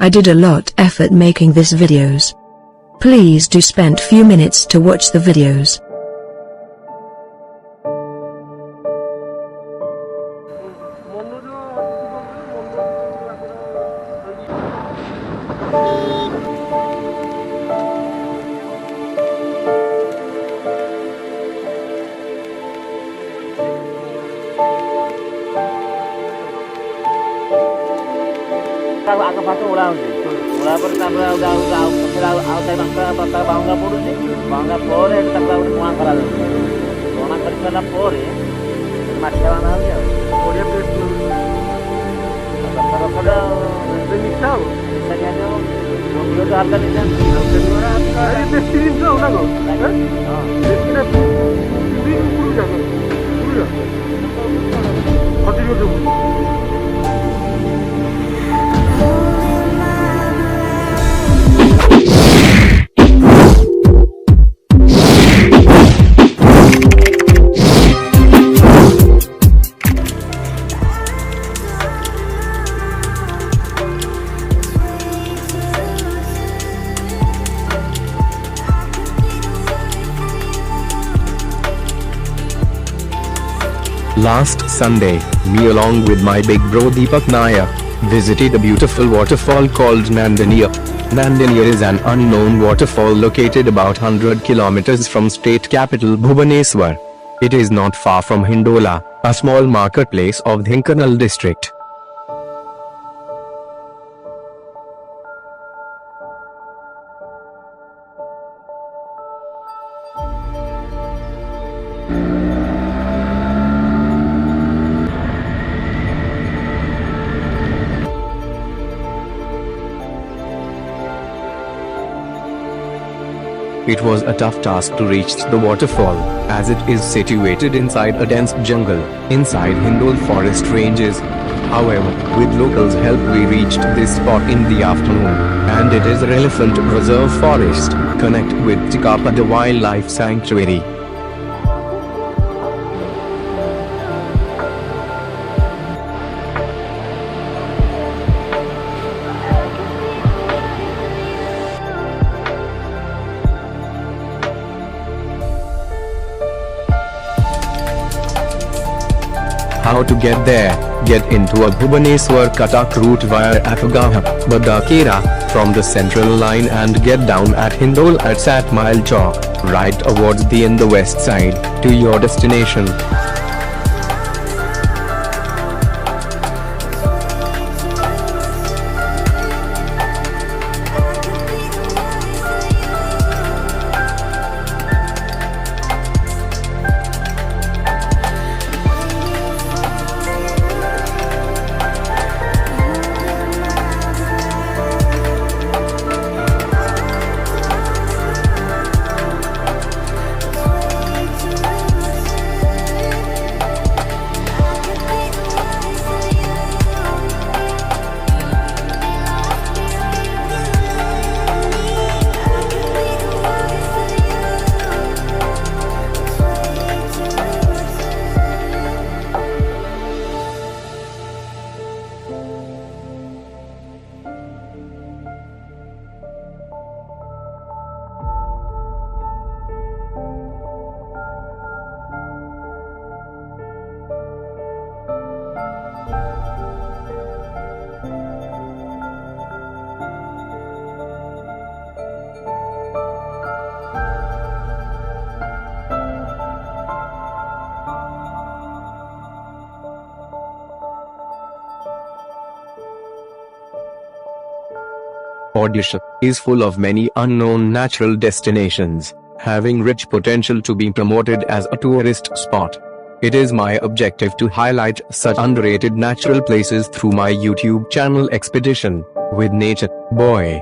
I did a lot effort making this videos. Please do spend few minutes to watch the videos. आगे फाटो उड़ा पर बांगा पड़ू बांगा पर कोणा करा कोणा कर सारा पर माठिया बांधा Last Sunday, me along with my big bro Deepak Nayak, visited a beautiful waterfall called Nandinia. Nandinia is an unknown waterfall located about 100 kilometers from state capital Bhubaneswar. It is not far from Hindola, a small marketplace of Dhenkanal district. It was a tough task to reach the waterfall, as it is situated inside a dense jungle, inside Hindol forest ranges. However, with locals' help we reached this spot in the afternoon, and it is a elephant reserve forest, connect with Tikapa the wildlife sanctuary. How to get there? Get into a Bhubaneswar Cuttack route via Afagaha, Badakera, from the central line and get down at Hindol at Sat Mile Chowk, right towards the west side, to your destination. Odisha is full of many unknown natural destinations, having rich potential to be promoted as a tourist spot. It is my objective to highlight such underrated natural places through my YouTube channel Expedition with Nature Boy.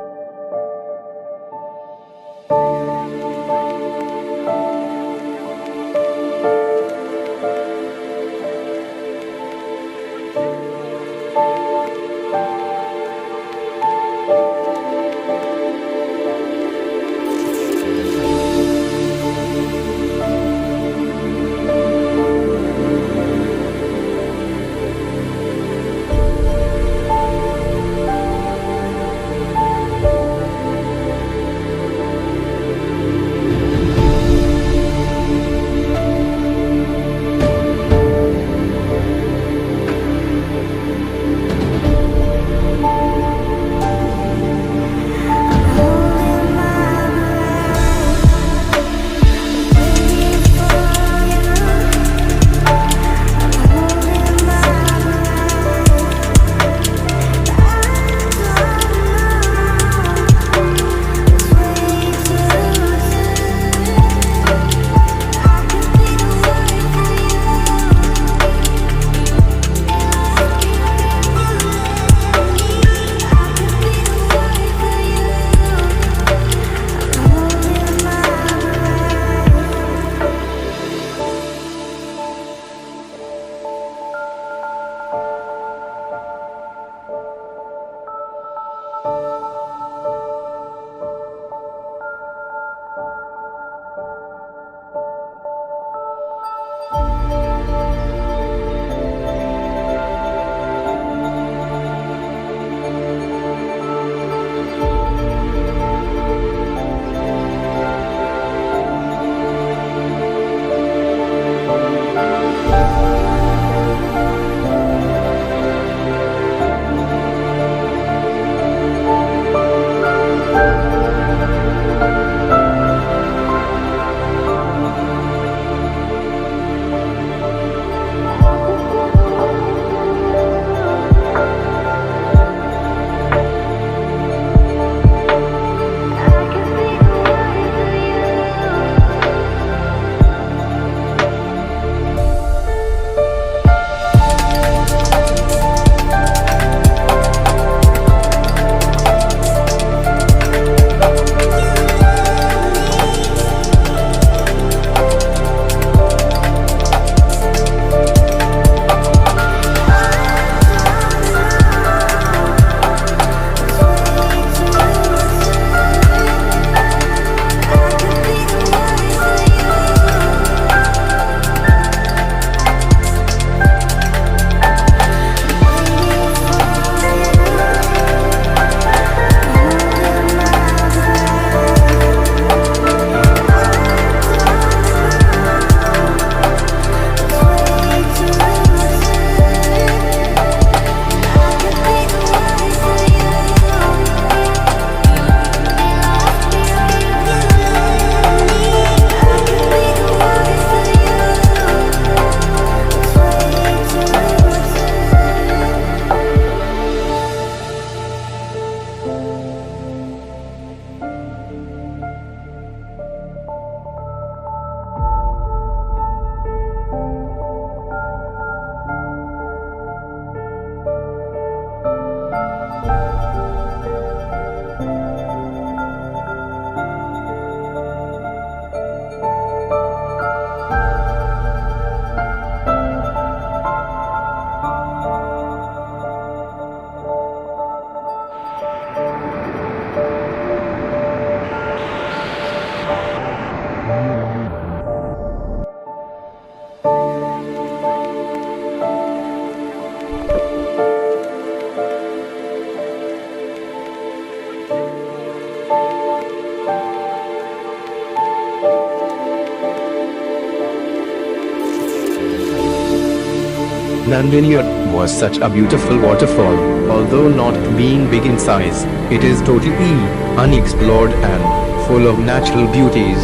Nandinia was such a beautiful waterfall. Although not being big in size, it is totally unexplored and full of natural beauties.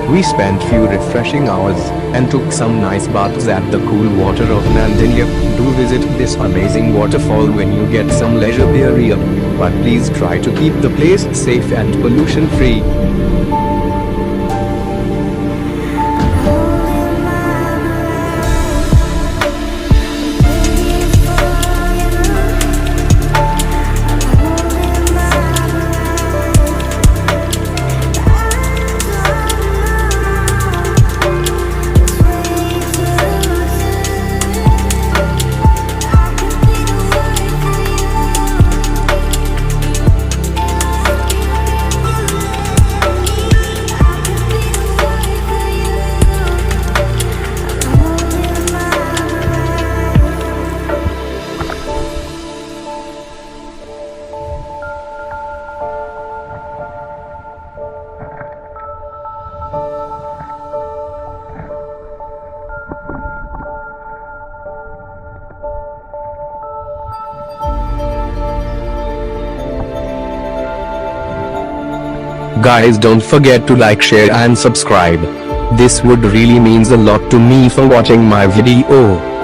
We spent few refreshing hours and took some nice baths at the cool water of Nandinia. Do visit this amazing waterfall when you get some leisure area, but please try to keep the place safe and pollution free. Guys, don't forget to like, share and subscribe. This would really means a lot to me for watching my video.